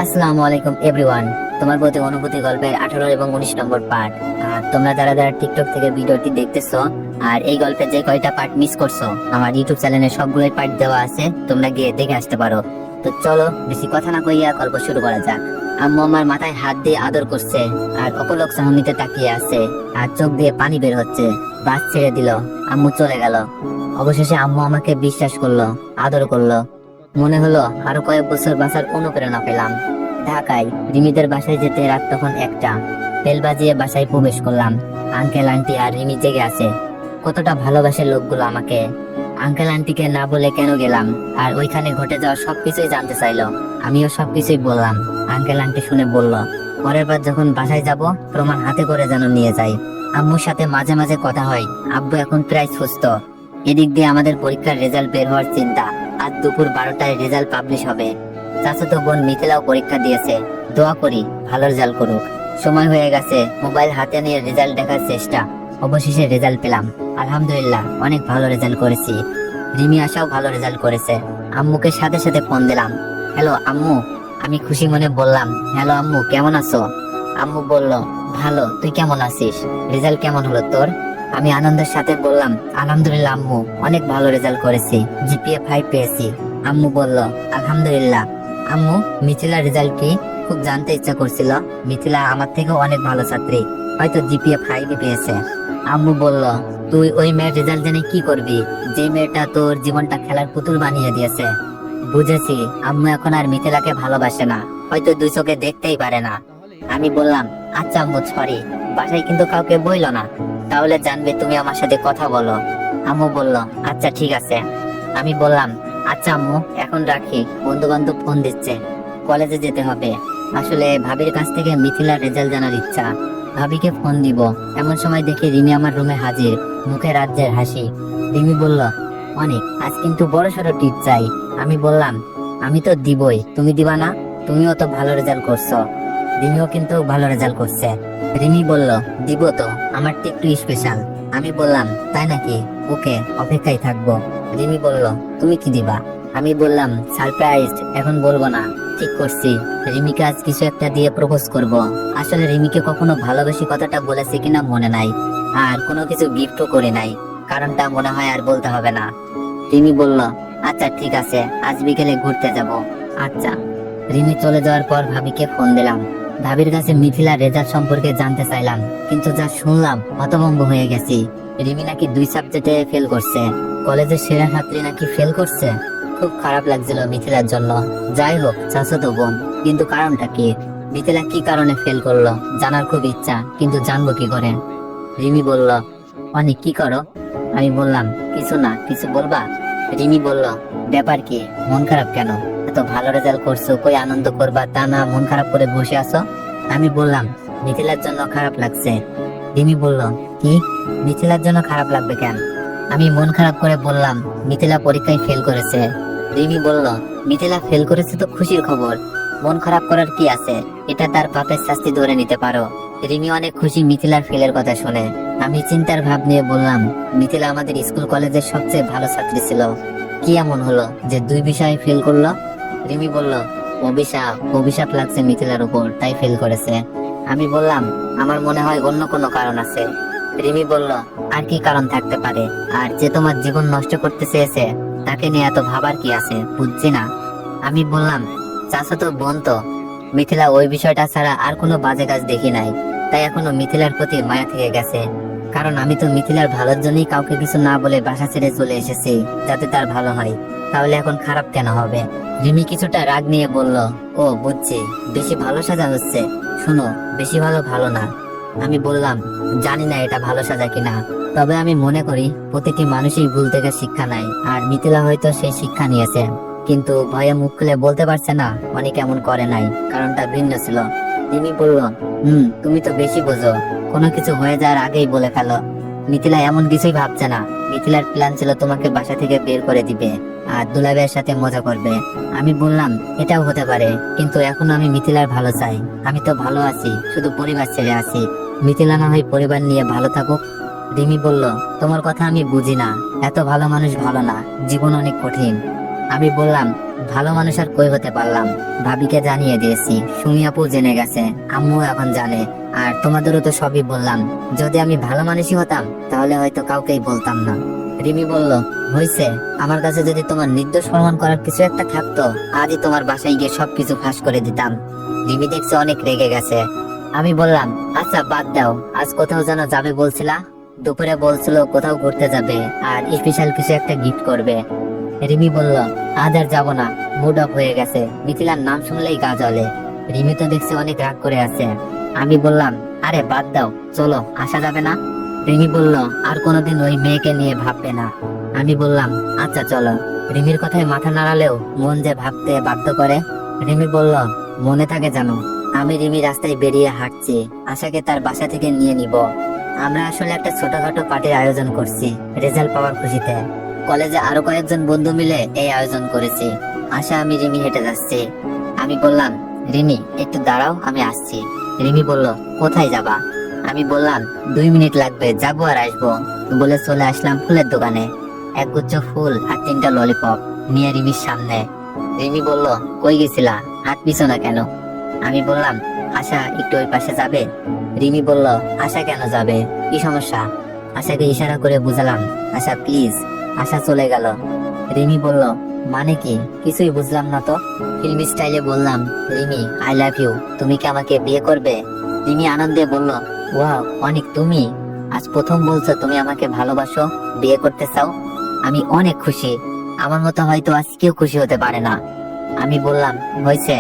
আসসালামু আলাইকুম এভরিওয়ান। তোমার প্রতি অনুভূতি গল্পের 18 এবং 19 নম্বর পার্ট। আর তোমরা যারা যারা টিকটক থেকে ভিডিওটি দেখতেছো আর এই গল্পের যে কয়টা পার্ট মিস করছো, আমার ইউটিউব চ্যানেলে সবগুলোই পার্ট দেওয়া আছে, তোমরা গিয়ে দেখে আসতে পারো। তো চলো বেশি কথা না কইয়া গল্প শুরু করা যাক। আম্মু আমার মাথায় হাত দিয়ে আদর করছে আর অপলক চাহনিতে তাকিয়ে আছে আর চোখ দিয়ে পানি বের হচ্ছে। বাস ছেড়ে দিল, আম্মু চলে গেল। অবশেষে আম্মু আমাকে বিশ্বাস করলো, আদর করলো। মনে হলো আরো কয়েক বছর বাঁচার অনুপ্রেরণা পেলাম। ঢাকায় রিমিদের বাসায় যেতে রাত তখন 1টা। বেল বাজিয়ে বাসায় প্রবেশ করলাম। আঙ্কেল আন্টি আর রিমি জেগে আছে। কতটা ভালোবাসে লোকগুলো আমাকে। আঙ্কেল আন্টিকে না বলে কেন গেলাম, আর ওইখানে ঘটে যাওয়া সবকিছুই জানতে চাইলো। আমিও সবকিছুই বললাম। আঙ্কেল আন্টি শুনে বলল, পরের বার যখন বাসায় যাব প্রমাণ হাতে করে যেন নিয়ে যাই। আম্মুর সাথে মাঝে মাঝে কথা হয়। আব্বু এখন প্রায় সুস্থ। এদিক দিয়ে আমাদের পরীক্ষার রেজাল্ট বের হওয়ার চিন্তা। আজ দুপুর 12টায় রেজাল্ট পাবলিশ হবে। চাচাতো বোন মিথিলাও পরীক্ষা দিয়েছে। দোয়া করি ভালো রেজাল্ট করুক। সময় হয়ে গেছে, মোবাইল হাতে নিয়ে রেজাল্ট দেখার চেষ্টা। অবশেষে রেজাল্ট পেলাম। আলহামদুলিল্লাহ, অনেক ভালো রেজাল্ট করেছি। রিমি আশাও ভালো রেজাল্ট করেছে। আম্মুকে সাথে সাথে ফোন দিলাম। হ্যালো আম্মু। আমি খুশি মনে বললাম, হ্যালো আম্মু, কেমন আছো? আম্মু বলল, ভালো, তুই কেমন আছিস? রেজাল্ট কেমন হলো তোর? আমি আনন্দের সাথে বললাম, আলহামদুলিল্লাহ আম্মু, অনেক ভালো রেজাল্ট করেছি, জিপিএ 5 পেয়েছি। আম্মু বলল, আলহামদুলিল্লাহ। আম্মু, মিথিলার রেজাল্ট কি? খুব জানতে ইচ্ছা করছিল। মিথিলা আমার থেকে অনেক ভালো ছাত্রী, হয়তো জিপিএ 5 পেয়েছে। আম্মু বলল, তুই ওই মেয়ের রেজাল্ট জেনে কি করবি, যে মেয়েটা তোর জীবনটা খেলার পুতুল বানিয়ে দিয়েছে। বুঝেছি, আম্মু এখন আর মিথিলাকে ভালোবাসে না, হয়তো দুই চোখে দেখতেই পারে না। আমি বললাম, আচ্ছা আম্মু, সরি, বাসায় কিন্তু কাউকে বইলো না, তাহলে জানবে তুমি আমার সাথে কথা বলো। আম্মু বলল, আচ্ছা ঠিক আছে। আমি বললাম, আচ্ছা আম্মু, এখন রাখি, বন্ধু বান্ধব ফোন দিচ্ছে, কলেজে যেতে হবে। আসলে ভাবির কাছ থেকে মিথিলার রেজাল্ট জানার ইচ্ছা। ভাবিকে ফোন দিব, এমন সময় দেখি রিমি আমার রুমে হাজির, মুখে রাজ্যের হাসি। রিমি বলল, অনেক, আজ কিন্তু বড় সড়ো টিপ চাই। আমি বললাম, আমি তো দিবই, তুমি দিবা না? তুমিও তো ভালো রেজাল্ট করছো। রিমিও কিন্তু ভালো রেজাল্ট করছে। রিমি বলল, দিব তো, আমারটা একটু স্পেশাল। আমি বললাম, তাই নাকি? ওকে, অপেক্ষায় থাকবো। রিমি বলল, তুমি কি দিবা? আমি বললাম, সারপ্রাইজ, এখন বলবো না, ঠিক করছি, রিমিকে আজ কিছু একটা দিয়ে প্রপোজ করব। আসলে রিমিকে কখনো ভালোবাসি কথাটা বলেছি কিনা মনে নাই, আর কোনো কিছু গিফটও করি নাই, কারণটা মনে হয় আর বলতে হবে না। রিমি বলল, আচ্ছা ঠিক আছে, আজ বিকেলে ঘুরতে যাব। আচ্ছা। রিমি চলে যাওয়ার পর ভাবিকে ফোন দিলাম। ভাবির কাছে মিথিলার রেজাল্ট সম্পর্কে জানতে চাইলাম, কিন্তু যা শুনলাম হতভম্ব হয়ে গেছি। রিমি নাকি 2 সাবজেক্টে ফেল করছে, কলেজের সেরা ছাত্রী নাকি ফেল করছে। খুব খারাপ লাগছিল মিথিলার জন্য। যাই হোক, চাচাতো বোন, কিন্তু কারণটা কি? মিথিলা কি কারণে ফেল করলো জানার খুব ইচ্ছা, কিন্তু জানবো কি করে? রিমি বলল, অনেক, কি করো? আমি বললাম, কিছু না, কিছু বলবা? রিমি বলল, ব্যাপার কি, মন খারাপ কেন? এত ভালো রেজাল্ট করছো, কই আনন্দ করবা তা না মন খারাপ করে বসে আছো? আমি বললাম, মিথিলার জন্য খারাপ লাগছে। রিমি বলল, কি, মিথিলার জন্য খারাপ লাগবে কেন? আমি মন খারাপ করে বললাম, মিথিলা পরীক্ষায় ফেল করেছে। রিমি বলল, মিথিলা ফেল করেছে তো খুশির খবর, মন খারাপ করার কি আছে? এটা তার পাপের শাস্তি ধরে নিতে পারো। রিমি অনেক খুশি মিথিলার ফেলের কথা শুনে। আমি চিন্তার ভাব নিয়ে বললাম, মিথিলা আমাদের স্কুল কলেজের সবচেয়ে ভালো ছাত্রী ছিল, কি এমন হলো যে 2 বিষয়ে ফেল করলো? রিমি বলল, অভিশাপ, অভিশাপ লাগছে মিথিলার উপর, তাই ফেল করেছে। আমি বললাম, আমার মনে হয় অন্য কোনো কারণ আছে। রিমি বলল, আর কি কারণ থাকতে পারে? আর যে তোমার জীবন নষ্ট করতে চেয়েছে তাকে নিয়ে এত ভাবার কি আছে, বুঝছি না। আমি বললাম, চাচাতো বোন তো, মিথিলা ওই বিষয়টা ছাড়া আর কোনো বাজে কাজ দেখি নাই, তাই এখনো মিথিলার প্রতি মায়া থেকে গেছে। কারণ আমি তো মিথিলার ভালোর জন্যই কাউকে কিছু না বলে বাসা ছেড়ে চলে এসেছি, যাতে তার ভালো হয়। তাহলে এখন খারাপ কেন হবে? রিমি কিছুটা রাগ নিয়ে বলল, ও বুঝছি, বেশি ভালো সাজা হচ্ছে। শুনো, বেশি ভালো ভালো না। আমি বললাম, জানি না এটা ভালো সাজা কিনা, তবে আমি মনে করি প্রতিটি মানুষই ভুল থেকে শিক্ষা নেয়, আর মিথিলা হয়তো সেই শিক্ষা নিয়েছে, কিন্তু ভয়ে মুখ খুলে বলতে পারছে না অনেক এমন করে নাই, কারণটা ভিন্ন ছিল। রিমি বলল, তুমি তো বেশি বোঝো, কোনো কিছু হয়ে যাওয়ার আগেই বলে ফেলো। মিথিলা এমন কিছুই ভাবছে না। মিথিলার প্ল্যান ছিল তোমাকে বাসা থেকে বের করে দিবে আর দুলাভাইয়ের সাথে মজা করবে। আমি বললাম, এটাও হতে পারে, কিন্তু এখন আমি মিথিলার ভালো চাই। আমি তো ভালো আছি, শুধু পরিবার ছেড়ে আছি। মিথিলা না হয় পরিবার নিয়ে ভালো থাকুক। রিমি বলল, তোমার কথা আমি বুঝি না, এত ভালো মানুষ ভালো না, জীবন অনেক কঠিন। আমি বললাম, ভালো মানুষ আর কই হতে পারলাম। ভাবিকে জানিয়ে দিয়েছি, সুমি আপু জেনে গেছে, আম্মু এখন জানে, আর তোমাদেরও তো সবই বললাম। যদি আমি ভালো মানুষই হতাম তাহলে হয়তো কাউকেই বলতাম না। রিমি বলল, হয়েছে, আমার কাছে যদি তোমার নির্দোষ প্রমাণ করার কিছু একটা থাকতো আজই তোমার বাসায় গিয়ে সবকিছু ফাঁস করে দিতাম। রিমি দেখছে অনেক রেগে গেছে। আমি বললাম, আচ্ছা বাদ দাও, আজ কোথাও যেন যাবে বলছিলা? দুপুরে বলছিল কোথাও ঘুরতে যাবে আর স্পেশাল কিছু একটা গিফট করবে। রিমি বলল, আজ আর যাবো না, মুড অফ হয়ে গেছে, মিথিলার নাম শুনলেই গা জ্বলে। রিমি তো দেখছে অনেক রাগ করে আছে। আমি বললাম, আরে বাদ দাও, চলো, আসা যাবে না? রিমি বলল, আর কোনোদিন ওই মেয়েকে নিয়ে ভাববে না। আমি বললাম, আচ্ছা চলো। রিমির কথায় মাথা নাড়ালেও মন যে ভাবতে বাধ্য করে। রিমি বলল, মনে থাকে জানো, আমি রিমি রাস্তায় বেরিয়ে হাঁটছি, আশাকে তার বাসা থেকে নিয়ে নিব। আমরা আসলে একটা ছোটখাটো পার্টির আয়োজন করছি রেজাল্ট পাওয়ার খুশিতে। কলেজে আরো কয়েকজন বন্ধু মিলে এই আয়োজন করেছি। আশা আমি রিমি হেঁটে যাচ্ছি। আমি বললাম, রিমি একটু দাঁড়াও, আমি আসছি। রিমি বলল, কোথায় যাবা? আমি বললাম, 2 মিনিট লাগবে, যাবো আর আসবো। বলে চলে আসলাম ফুলের দোকানে। একগুচ্ছ ফুল আর 3টা ললিপপ নিয়ে রিমির সামনে। রিমি বলল, কই গেছিলা, হাত পিছো না কেন? আমি বললাম, আশা একটু ওই পাশে যাবে। রিমি বলল, আশা কেন যাবে, কি সমস্যা? আশাকে ইশারা করে বুঝালাম, আশা প্লিজ। আশা চলে গেল। রিমি বলল, মানে কি, কিছুই বুঝলাম না তো। ফিল্মি স্টাইলে বললাম, রিমি আই লাভ ইউ, তুমি কি আমাকে বিয়ে করবে? রিমি আনন্দে বলল, ওয়াও অনেক, তুমি আজ প্রথম বলছো তুমি আমাকে ভালোবাসো, বিয়ে করতে চাও। আমি অনেক খুশি, আমার মতো হয়তো আজ কেউ খুশি হতে পারে না। আমি বললাম, হয়েছে?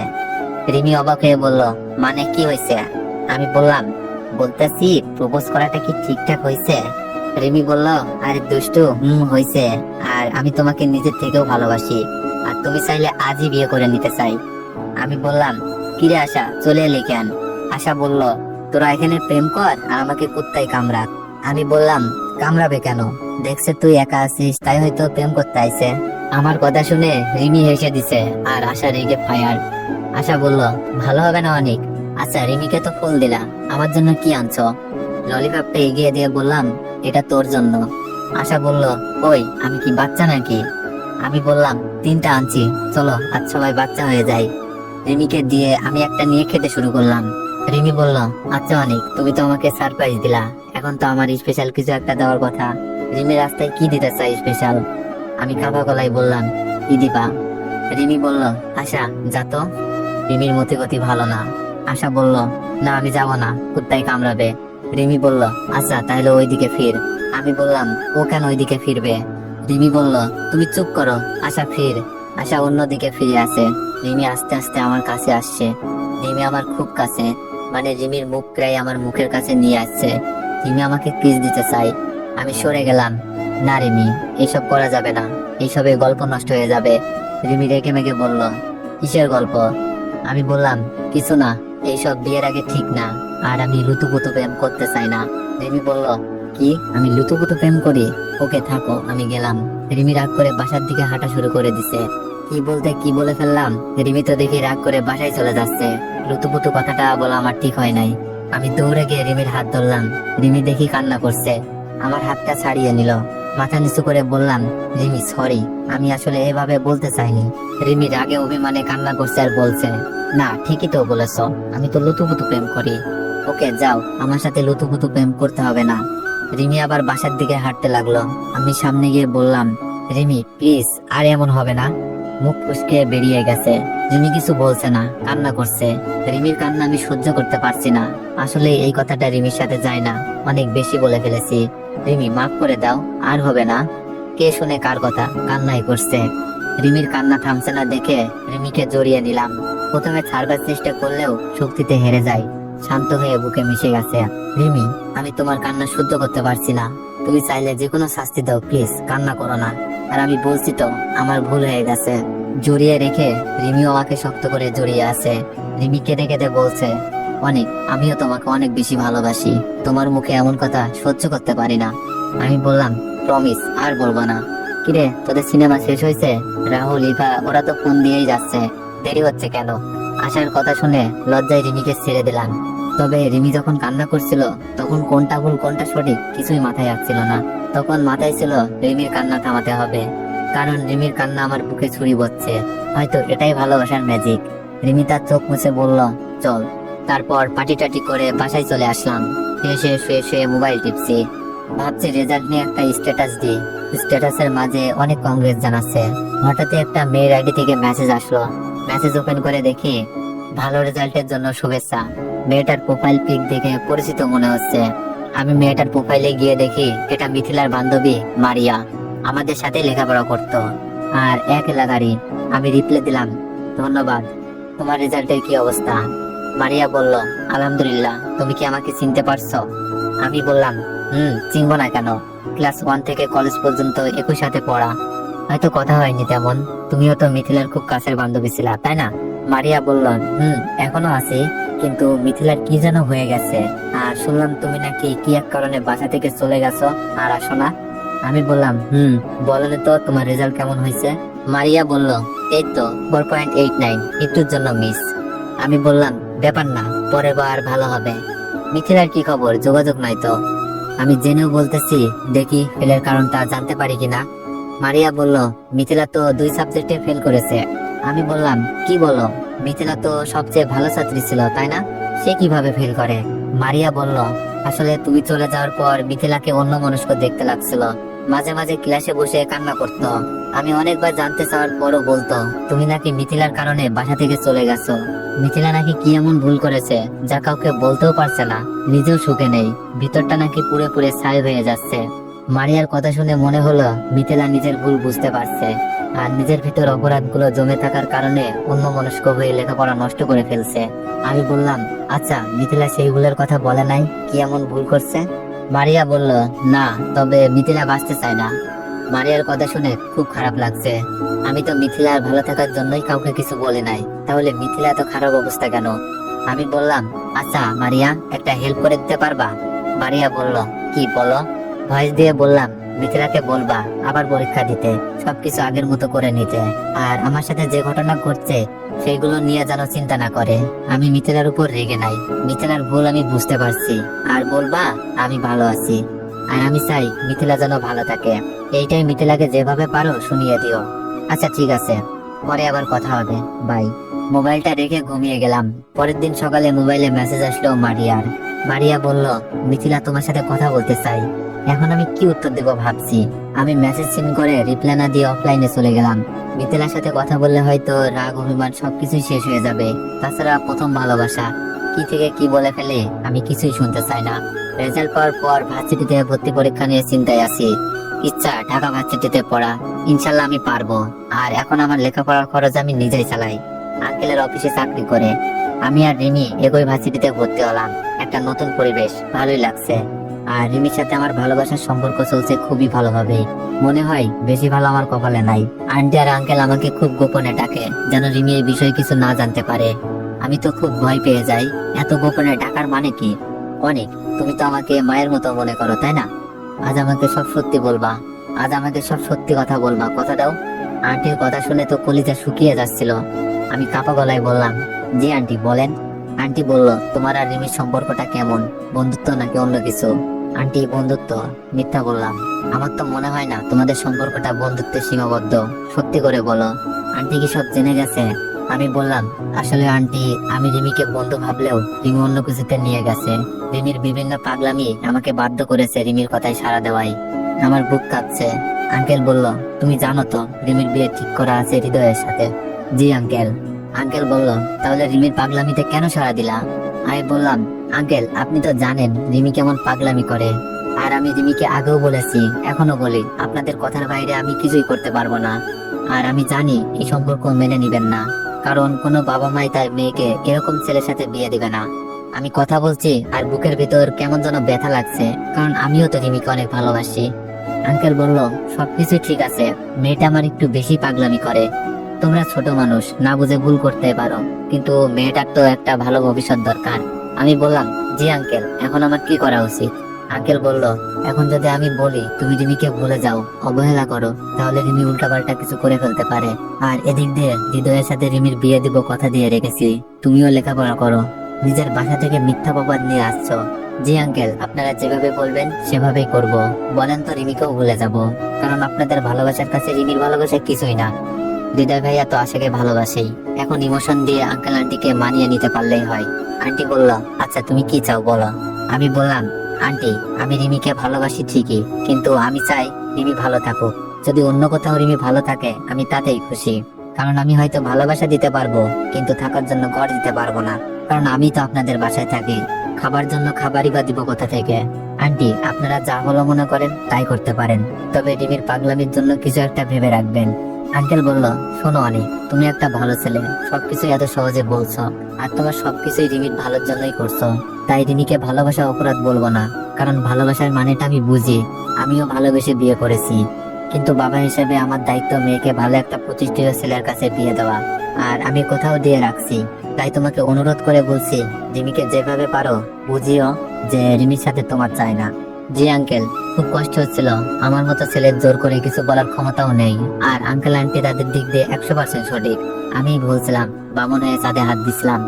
রিমি অবাক হয়ে বলল, মানে কি হয়েছে? আমি বললাম, বলতেছি প্রপোজ করাটা কি ঠিকঠাক হয়েছে? রিমি বলল, আরে দুষ্টু, হয়েছে, আর আমি তোমাকে নিজের থেকেও ভালোবাসি, আর তুমি চাইলে আজই বিয়ে করে নিতে চাই। আমি বললাম, কিরে আশা, চলে এলি কেন? আশা বলল, তোরা এখানে প্রেম কর আর আমাকে কুত্তায় কামড়াক। আমি বললাম, কামড়াবে কেন, দেখছে তুই একা আছিস তাই হয়তো প্রেম করতে আইছে। আমার কথা শুনে রিমি হেসে দিছে আর আশা রেগে ফায়ার। আশা বলল, ভালো হবে না অনেক? আচ্ছা রিমিকে তো ফুল দিলা, আমার জন্য কি আনছো? ললিপপটা এগিয়ে দিয়ে বললাম, এটা তোর জন্য। আশা বলল, ওই আমি কি বাচ্চা নাকি? আমি বললাম, 3টা আনছি, চলো আজ সবাই বাচ্চা হয়ে যায়। রিমিকে দিয়ে আমি একটা নিয়ে খেতে শুরু করলাম। রিমি বলল, আচ্ছা অনেক, তুমি তো আমাকে সারপ্রাইজ দিলা, এখন তো আমার স্পেশাল কিছু একটা দেওয়ার কথা। রিমি রাস্তায় কি দিতে চাই স্পেশাল? আমি কাঁপা গলায় বললাম, কি দিবা? রিমি বলল, আশা যা তো, রিমির মতিগতি ভালো না। আশা বলল, না আমি যাব না, কুত্তায় কামড়াবে। রিমি বলল, আচ্ছা তাহলে ওইদিকে ফির। আমি বললাম, ও কেন ওইদিকে ফিরবে? রিমি বলল, তুমি চুপ করো, আশা ফির। আশা অন্যদিকে ফিরে আসে। রিমি আস্তে আস্তে আমার কাছে আসছে। রিমি আমার খুব কাছে, মানে রিমির মুখ প্রায় আমার মুখের কাছে নিয়ে আসছে। রিমি আমাকে কিস দিতে চাই। আমি সরে গেলাম। না রিমি, এইসব করা যাবে না, এইসবে গল্প নষ্ট হয়ে যাবে। রিমি রেগে মেগে বলল, কিসের গল্প? আমি বললাম, কিছু না, এইসব বিয়ের আগে ঠিক না, আর আমি লুতুপুতু প্রেম করতে চাই না। রিমি বলল, কি, আমি লুতুপুতু প্রেম করি? ওকে থাকো, আমি গেলাম। রিমি রাগ করে বাসার দিকে হাঁটা শুরু করে দিছে। কি বলতে কি বলে ফেললাম, রিমি তো দেখি রাগ করে বাসায় চলে যাচ্ছে। লুতুপুতু কথাটা বলা আমার ঠিক হয় নাই। আমি দৌড়ে গিয়ে রিমির হাত ধরলাম। রিমি দেখি কান্না করছে, আমার হাতটা ছাড়িয়ে নিল। মাথা নিচু করে বললাম, রিমি সরি, আমি আসলে এভাবে বলতে চাইনি। রিমি রাগে অভিমানে কান্না করছে আর বলছে, না ঠিকই তো বলেছ, আমি তো লুতুপুতু প্রেম করি। ওকে যাও, আমার সাথে লুতুপুতু প্রেম করতে হবে না। রিমি আবার বাসার দিকে হাঁটতে লাগলো। আমি সামনে গিয়ে বললাম, রিমি প্লিজ, আর এমন হবে না। মুখ ফুসকে বেরিয়ে গেছে। রিমি কিছু বলছে না, কান্না করছে। রিমির কান্না আমি সহ্য করতে পারছি না। আসলে এই কথাটা রিমির সাথে যায় না, অনেক বেশি বলে ফেলেছি। রিমি মাফ করে দাও, আর হবে না। কে শুনে কার কথা, কান্নাই করছে। রিমির কান্না থামছে না দেখে রিমিকে জড়িয়ে নিলাম। প্রথমে ছাড়বার চেষ্টা করলেও শক্তিতে হেরে যায়। শান্ত হয়ে বুকে মিশে গেছে। রিমি, আমি তোমার কান্না সহ্য করতে পারছি না, তুমি চাইলে যে কোনো শাস্তি দাও, প্লিজ কান্না করো না। আর আমি বলছি তো, আমার ভুল হয়ে গেছে। জড়িয়ে রেখে রিমিও আমাকে শক্ত করে জড়িয়ে আছে। রিমি কেঁদে কেঁদে বলছে, অনেক, আমিও তোমাকে অনেক বেশি ভালোবাসি, তোমার মুখে এমন কথা সহ্য করতে পারি না। আমি বললাম, প্রমিস, আর বলবো না। কিরে, তোদের সিনেমা শেষ হয়েছে? রাহুল, ইভা ওরা তো ফোন দিয়েই যাচ্ছে, দেরি হচ্ছে কেন? আসার কথা শুনে লজ্জায় রিমিকে ছেড়ে দিলাম। তবে রিমি যখন কান্না করছিল তখন কোনটা ভুল কোনটা সঠিক কিছুই মাথায় আসছিল না। তখন মাথায় ছিল রিমির কান্না থামাতে হবে, কারণ রিমির কান্না আমার বুকে ছুরি বচ্ছে। হয়তো এটাই ভালোবাসার ম্যাজিক। রিমি তার চোখ মুছে বলল, চল। তারপর পাটি টাটি করে বাসায় চলে আসলাম। এসে শুয়ে শুয়ে মোবাইল টিপছি। ভাবছি রেজাল্ট নিয়ে একটা স্ট্যাটাস দিই। স্ট্যাটাসের মাঝে অনেক কংগ্রেস জানাচ্ছে। হঠাৎই একটা মেয়ের আইডি থেকে মেসেজ আসলো। মেসেজ ওপেন করে দেখি, ভালো রেজাল্টের জন্য শুভেচ্ছা। মেয়েটার প্রোফাইল পিক দেখে পরিচিত মনে হচ্ছে। আমি মেয়েটার প্রোফাইলে গিয়ে দেখি এটা মিথিলার বান্ধবী মারিয়া। আমাদের সাথে লেখাপড়া করতো আর এক এলাকারই। আমি রিপ্লাই দিলাম, ধন্যবাদ। তোমার রেজাল্টের কি অবস্থা? মারিয়া বলল, আলহামদুলিল্লাহ। তুমি কি আমাকে চিনতে পারছো? আমি বললাম, চিনবো না কেন? ক্লাস 1 থেকে কলেজ পর্যন্ত একই সাথে পড়া। হয়তো কথা হয়নি তেমন। তুমিও তো মিথিলার খুব কাছের বান্ধবী ছিলা, তাই না? মারিয়া বলল, এখনো আছি, কিন্তু মিথিলার কি যেন হয়ে গেছে। আর শুনলাম তুমি নাকি কি এক কারণে বাসা থেকে চলে গেছো, আর আসো না। আমি বললাম, বললে তো তোমার রেজাল্ট কেমন হয়েছে? মারিয়া বলল, এই তো 4.89, একটুর জন্য মিস। আমি বললাম, ব্যাপার না, পরের বার ভালো হবে। মিথিলার কি খবর? যোগাযোগ নাই তো। আমি জেনেও বলতেছি, দেখি ফেলের কারণটা জানতে পারি কিনা। মারিয়া বলল, মিথিলা তো 2 সাবজেক্টে ফেল করেছে। আমি বললাম, কি বলো? মিথিলা তো সবচেয়ে ভালো ছাত্রী ছিল, তাই না? সে কিভাবে ফেল করে? মারিয়া বলল, আসলে তুমি চলে যাওয়ার পর মিথিলাকে অন্যমনস্ক দেখতে লাগছিল। মাঝে মাঝে ক্লাসে বসে কান্না করতো। আমি অনেকবার জানতে চাওয়ার পরও বলতো, তুমি নাকি মিথিলার কারণে বাসা থেকে চলে গেছো। মিথিলা নাকি কি এমন ভুল করেছে যা কাউকে বলতেও পারছে না, নিজেও সুখে নেই, ভিতরটা নাকি পুড়ে পুড়ে ছাই হয়ে যাচ্ছে। মারিয়ার কথা শুনে মনে হলো মিথিলা নিজের ভুল বুঝতে পারছে, আর নিজের ভিতর অপরাধগুলো জমে থাকার কারণে অন্যমনস্ক হয়ে লেখাপড়া নষ্ট করে ফেলছে। আমি বললাম, আচ্ছা মিথিলা সেই ভুলের কথা বলে নাই, কি এমন ভুল করছে? মারিয়া বলল, না, তবে মিথিলা বাঁচতে চায় না। মারিয়ার কথা শুনে খুব খারাপ লাগছে। আমি তো মিথিলার ভালো থাকার জন্যই কাউকে কিছু বলি নাই, তাহলে মিথিলা এত খারাপ অবস্থা কেন? আমি বললাম, আচ্ছা মারিয়া, একটা হেল্প করে দিতে পারবা? মারিয়া বলল, কি বলো? ভয়েস দিয়ে বললাম, মিথিলাকে বলবা আবার পরীক্ষা দিতে, সবকিছু আগের মতো করে নিতে, আর আমার সাথে যে ঘটনা ঘটছে সেগুলো নিয়ে যেন চিন্তা না করে। আমি মিথিলার উপর রেগে নাই, মিথিলার ভুল আমি বুঝতে পারছি। আর বলবা আমি ভালো আছি, আর আমি চাই মিথিলা যেন ভালো থাকে। এইটাই মিথিলাকে যেভাবে পারো শুনিয়ে দিও। আচ্ছা ঠিক আছে, পরে আবার কথা হবে, বাই। মোবাইলটা রেখে ঘুমিয়ে গেলাম। পরের দিন সকালে মোবাইলে মেসেজ আসলো মারিয়ার। মারিয়া বলল, মিথিলা তোমার সাথে কথা বলতে চাই। এখন আমি কি উত্তর দেব ভাবছি। আমি মেসেজ সিন করে রিপ্লাই না দিয়ে অফলাইনে চলে গেলাম। মিথিলার সাথে কথা বললে হয়তো রাগ অভিমান সবকিছুই শেষ হয়ে যাবে। তাছাড়া প্রথম ভালোবাসা, কি থেকে কি বলে ফেলে আমি কিছুই শুনতে চাই না। রেজাল্ট পাওয়ার পর ভার্সিটিতে ভর্তি পরীক্ষা নিয়ে চিন্তায় আছি। ইচ্ছা ঢাকা ভার্সিটিতে পড়া, ইনশাল্লাহ আমি পারবো। আর এখন আমার লেখাপড়ার খরচ আমি নিজেই চালাই। আঙ্কেলের অফিসে চাকরি করে। আমি আর রিমি একই ভার্সিটিতে ভর্তি হলাম। একটা নতুন পরিবেশ, ভালোই লাগছে। আর রিমির সাথে আমার ভালোবাসার সম্পর্ক চলছে খুবই ভালোভাবে। মনে হয় বেশি ভালো আমার কপালে নাই। আন্টি আর আঙ্কেল আমাকে খুব গোপনে ডাকে, যেন রিমি এই বিষয়ে কিছু না জানতে পারে। আমি তো খুব ভয় পেয়ে যাই। এত গোপনে ডাকার মানে কি? অনেক, তুমি তো আমাকে মায়ের মতো মনে করো, তাই না? আজ আমাকে সব সত্যি বলবা, আজ আমাকে সব সত্যি কথা বলবা, কথা দাও। আন্টির কথা শুনে তো কলিজা শুকিয়ে যাচ্ছিল। আমি কাপা গলায় বললাম, জি আন্টি বলেন। আন্টি বলল, তোমার আর রিমির সম্পর্কটা কেমন, বন্ধুত্ব নাকি অন্য কিছু? আন্টি, বন্ধুত্ব। মিথ্যা বললাম, আমার তো মনে হয় না তোমাদের সম্পর্কটা বন্ধুত্বে সীমাবদ্ধ। সত্যি করে বলো, আন্টি কি সব জেনে গেছে? আমি বললাম, আসলে আন্টি, আমি রিমিকে বন্ধু ভাবলেও রিমি অন্য কিছুতে নিয়ে গেছে। রিমির বিভিন্ন পাগলামি আমাকে বাধ্য করেছে রিমির কথায় সাড়া দেওয়াই। আমার বুক কাঁপছে। আঙ্কেল বলল, তুমি জানো তো রিমির বিয়ে ঠিক করা আছে হৃদয়ের সাথে? জি আঙ্কেল। আঙ্কেল বলল, তাহলে রিমির পাগলামিতে কেন সাড়া দিলা? আমি বললাম, আঙ্কেল আপনি তো জানেন রিমি কেমন পাগলামি করে। আর আমি রিমিকে আগেও বলেছি, এখনো বলি, আপনাদের কথার বাইরে আমি কিছুই করতে পারবো না। আর আমি জানি এই সম্পর্ক মেনে নিবেন না, কারণ কোনো বাবা মাই তার মেয়েকে এরকম ছেলের সাথে বিয়ে দিবে না। আমি কথা বলছি আর বুকের ভিতর কেমন যেন ব্যথা লাগছে, কারণ আমিও তো রিমিকে অনেক ভালোবাসি। আঙ্কেল বলল, সবকিছু ঠিক আছে, মেয়েটা আমার একটু বেশি পাগলামি করে। তোমরা ছোট মানুষ, না বুঝে ভুল করতে পারো, কিন্তু মেয়েটার তো একটা ভালো ভবিষ্যৎ দরকার। আমি বললাম, জি আঙ্কেল, এখন আমার কি করা উচিত? আঙ্কেল বলল, এখন যদি আমি বলি তুমি রিমিকে ভুলে যাও, অবহেলা করো, তাহলে রিমি উল্টাপাল্টা কিছু করে ফেলতে পারে। আর এদিক দিয়ে হৃদয়ের সাথে রিমির বিয়ে দিব কথা দিয়ে রেখেছি। তুমিও লেখাপড়া করো, নিজের বাসা থেকে মিথ্যা অপবাদ নিয়ে আসছো। জি আঙ্কেল, আপনারা যেভাবে বলবেন সেভাবেই করব। বলেন তো রিমিকেও ভুলে যাব, কারণ আপনাদের ভালোবাসার কাছে রিমির ভালোবাসা কিছুই না। হৃদয় ভাইয়া তো আশাকে ভালোবাসেই, এখন ইমোশন দিয়ে আঙ্কেল আন্টিকে মানিয়ে নিতে পারলেই হয়। আন্টি বলল, আচ্ছা তুমি কি চাও বলো। আমি বললাম, আন্টি আমি রিমিকে ভালোবাসি ঠিকই, কিন্তু আমি চাই রিমি ভালো থাকুক। যদি অন্য কোথাও রিমি ভালো থাকে আমি তাতেই খুশি। কারণ আমি হয়তো ভালোবাসা দিতে পারবো, কিন্তু থাকার জন্য ঘর দিতে পারবো না। কারণ আমি তো আপনাদের বাসায় থাকি, খাবার জন্য খাবারই বা দিব কোথা থেকে। আন্টি আপনারা যা ভালো মনে করেন তাই করতে পারেন, তবে রিমির পাগলামির জন্য কিছু একটা ভেবে রাখবেন। আঙ্কেল বলল, শোনো অনেক, তুমি একটা ভালো ছেলে, সবকিছু এত সহজে বলছো, আর তোমার সবকিছুই রিমির ভালোর জন্যই করছো। তাই রিমিকে ভালোবাসা অপরাধ বলবো না, কারণ ভালোবাসার মানেটা আমি বুঝি। আমিও ভালোবেসে বিয়ে করেছি, কিন্তু বাবা হিসেবে আমার দায়িত্ব মেয়েকে ভালো একটা প্রতিষ্ঠিত ছেলের কাছে বিয়ে দেওয়া, আর আমি কোথাও দিয়ে রাখছি। তাই তোমাকে অনুরোধ করে বলছি, রিমিকে যেভাবে পারো বুঝিও যে রিমির সাথে তোমার চাই না। জি আঙ্কেল, খুব কষ্ট হচ্ছিল, আমার মতো ছেলের জোর করে কিছু বলার ক্ষমতাও নেই। আর আঙ্কেল আন্টি তাদের দিক দিয়ে 100% সঠিক। আমি বলছিলাম, বামন হয়ে চাঁদে হাত দিছিলাম।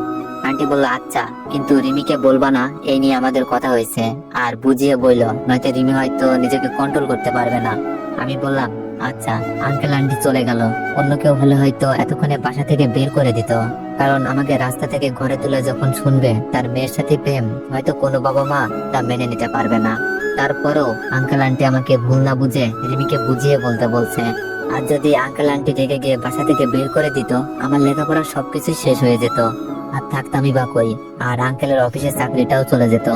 আন্টি বলল, আচ্ছা কিন্তু রিমিকে বলবা না, এই নিয়ে আমাদের কথা হয়েছে, আর বুঝিয়ে বইলো, নয়তো রিমি হয়তো নিজেকে কন্ট্রোল করতে পারবে না। আমি বললাম, আচ্ছা। আঙ্কেল আন্টি চলে গেল। অন্য কেউ হলে হয়তো এতক্ষণে বাসা থেকে বের করে দিত, কারণ আমাকে রাস্তা থেকে ঘরে তুলে যখন শুনবে তার মেয়ের সাথে প্রেম, হয়তো কোনো বাবা মা তা মেনে নিতে পারবে না। তারপরও আঙ্কেল আন্টি আমাকে ভুল না বুঝে রিমিকে বুঝিয়ে বলতে বলছে। আর যদি আঙ্কেল আন্টি রেগে গিয়ে বাসা থেকে বের করে দিত, আমার লেখাপড়া সবকিছু শেষ হয়ে যেত, আর থাকতামই বা কই, আর আঙ্কেলের অফিসে চাকরিটাও চলে যেত।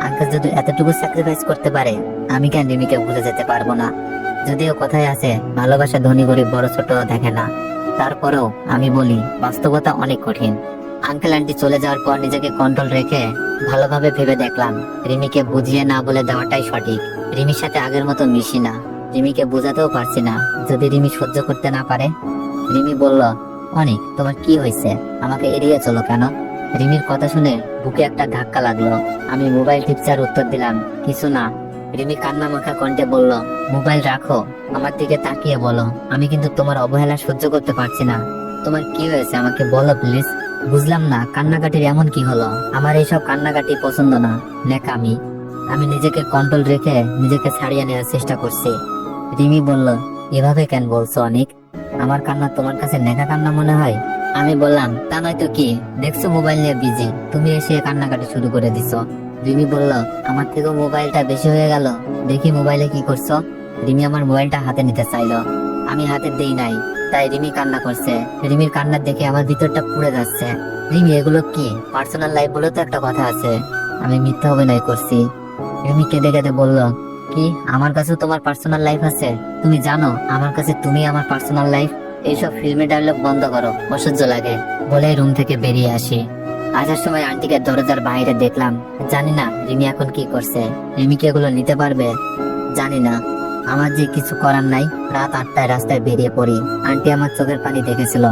আঙ্কেল যদি এতটুকু স্যাক্রিফাইস করতে পারে, আমি কেন রিমিকে ভুলে যেতে পারবো না? যদিও কথায় আছে, ভালোবাসা ধনী গরিব বড় ছোট দেখে না, তারপরেও আমি বলি বাস্তবতা অনেক কঠিন। আঙ্কেল আন্টি চলে যাওয়ার পর নিজেকে কন্ট্রোল রেখে ভালোভাবে ভেবে দেখলাম, রিমিকে বুঝিয়ে না বলে দেওয়াটাই সঠিক। রিমির সাথে আগের মতো মিশি না, রিমিকে বোঝাতেও পারছি না। যদি রিমি সহ্য করতে না পারে? রিমি বলল, অনেক, তোমার কি হয়েছে? আমাকে এড়িয়ে চলো কেন? রিমির কথা শুনে বুকে একটা ধাক্কা লাগলো। আমি মোবাইল টিপচার উত্তর দিলাম, কিছু না। রিমি কান্না মাখা কণ্ঠে বলল, মোবাইল রাখো, আমার দিকে তাকিয়ে বলো, আমি কিন্তু তোমার অবহেলা সহ্য করতে পারছি না। তোমার কি হয়েছে আমাকে বলো প্লিজ। বুঝলাম না, কান্নাকাটির এমন কি হলো? আমার এইসব কান্নাকাটি পছন্দ না, নেকামি। আমি নিজেকে কন্ট্রোল রেখে নিজেকে ছাড়িয়ে নেওয়ার চেষ্টা করছি। রিমি বলল, এভাবে কেন বলছো অনেক? আমার কান্না তোমার কাছে নেকা কান্না মনে হয়? আমি বললাম, তা নয়তো কি, দেখছো মোবাইল নিয়ে বিজি, তুমি এসে কান্নাকাটি শুরু করে দিছো। রিমি বলল, আমার থেকেও মোবাইলটা বেশি হয়ে গেল, দেখি মোবাইলে কি করছো। রিমি আমার মোবাইলটা হাতে নিতে চাইলো, আমি হাতে দেই নাই, তাই রিমি কান্না করছে। রিমির কান্না দেখে আমার ভিতরটা পুড়ে যাচ্ছে। রিমি, এগুলো কি? পার্সোনাল লাইফ বলে তো একটা কথা আছে। আমি মিথ্যা অভিনয় করছি। রিমি কেঁদে কেঁদে বলল, কি আমার কাছেও তোমার পার্সোনাল লাইফ আছে? তুমি জানো আমার কাছে তুমি আমার পার্সোনাল লাইফ? এইসব ফিল্মি ডায়লগ বন্ধ করো, অসহ্য লাগে। বলে রুম থেকে বেরিয়ে আসি। আসার সময় আন্টিকে দরজার বাইরে দেখলাম। জানি না রিমি এখন কি করছে। রিমি কি এগুলো নিতে পারবে? জানি না। আমার যে কিছু করার নাই, রাত 8টায় রাস্তায় বেরিয়ে পড়ি। আন্টি আমার চোখের পানি দেখেছিল,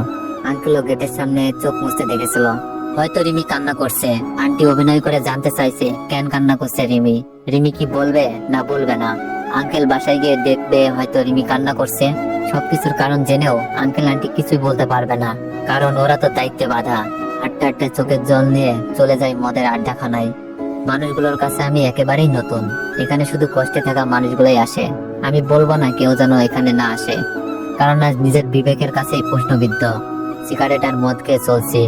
আঙ্কেলও গেটের সামনে চোখ মুছতে দেখেছিল। হয়তো রিমি কান্না করছে। আন্টি অভিনয় করে জানতে চাইছে কেন কান্না করছে রিমি। রিমি কি বলবে না বলবে না? আঙ্কেল বাসায় গিয়ে দেখবে হয়তো রিমি কান্না করছে। সবকিছুর কারণ জেনেও আঙ্কেল আন্টি কিছুই বলতে পারবে না, কারণ ওরা তো দায়িত্বে বাঁধা। হাঁটতে হাঁটতে চোখের জল নিয়ে চলে যাই মদের আড্ডাখানায়। মানুষগুলোর কাছে আমি একেবারেই নতুন, এখানে শুধু কষ্টে থাকা মানুষগুলোই আসে। আমি বলবো না কেউ যেন এখানে না আসে, কারণ আজ নিজের বিবেকের কাছেই প্রশ্নবিদ্ধ। সিগারেট আর মদ খেয়ে চলছি,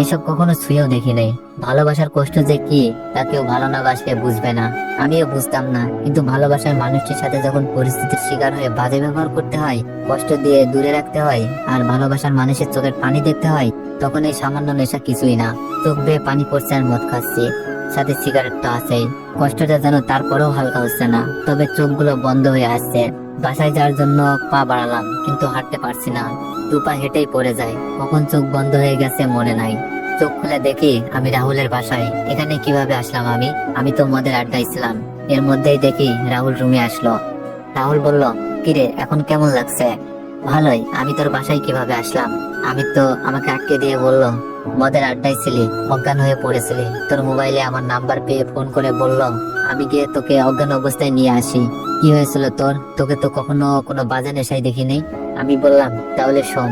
এইসব কখনো ছুঁয়েও দেখি নাই। ভালোবাসার কষ্ট যে কি তা কেউ ভালো না বাসলে বুঝবে না, আমিও বুঝতাম না। কিন্তু ভালোবাসার মানুষটির সাথে যখন পরিস্থিতির শিকার হয়ে বাজে ব্যবহার করতে হয়, কষ্ট দিয়ে দূরে রাখতে হয়, আর ভালোবাসার মানুষের চোখের পানি দেখতে হয়, তখন এই সামান্য নেশা কিছুই না। চোখ বেয়ে পানি পড়ছে আর মদ খাচ্ছি, সাথে সিগারেট তো আছেই। কষ্টটা যেন তারপরেও হালকা হচ্ছে না, তবে চোখগুলো বন্ধ হয়ে আসছে। বাসায় যাওয়ার জন্য পা বাড়ালাম, কিন্তু হাঁটতে পারছি না, দুপা হেঁটেই পড়ে যায়। কখন চোখ বন্ধ হয়ে গেছে মনে নাই। চোখ খুলে দেখি আমি রাহুলের বাসায়। এখানে কিভাবে আসলাম আমি? আমি তো মদের আড্ডায় ছিলাম। এর মধ্যেই দেখি রাহুল রুমে আসলো। রাহুল বলল, কিরে এখন কেমন লাগছে? ভালোই। আমি তোর বাসায় কিভাবে আসলাম? আমি তো আমাকে আটকে দিয়ে বলল, মদের আড্ডায় ছিলি, অজ্ঞান হয়ে পড়েছিলি, তোর মোবাইলে আমার নাম্বার পেয়ে ফোন করে বলল আমি গিয়ে তোকে অজ্ঞান অবস্থায় নিয়ে আসি। কি হয়েছিল তোর? তোকে তো কখনো কোনো বাজে নেশায় দেখিনি। আমি বললাম, তাহলে শোন।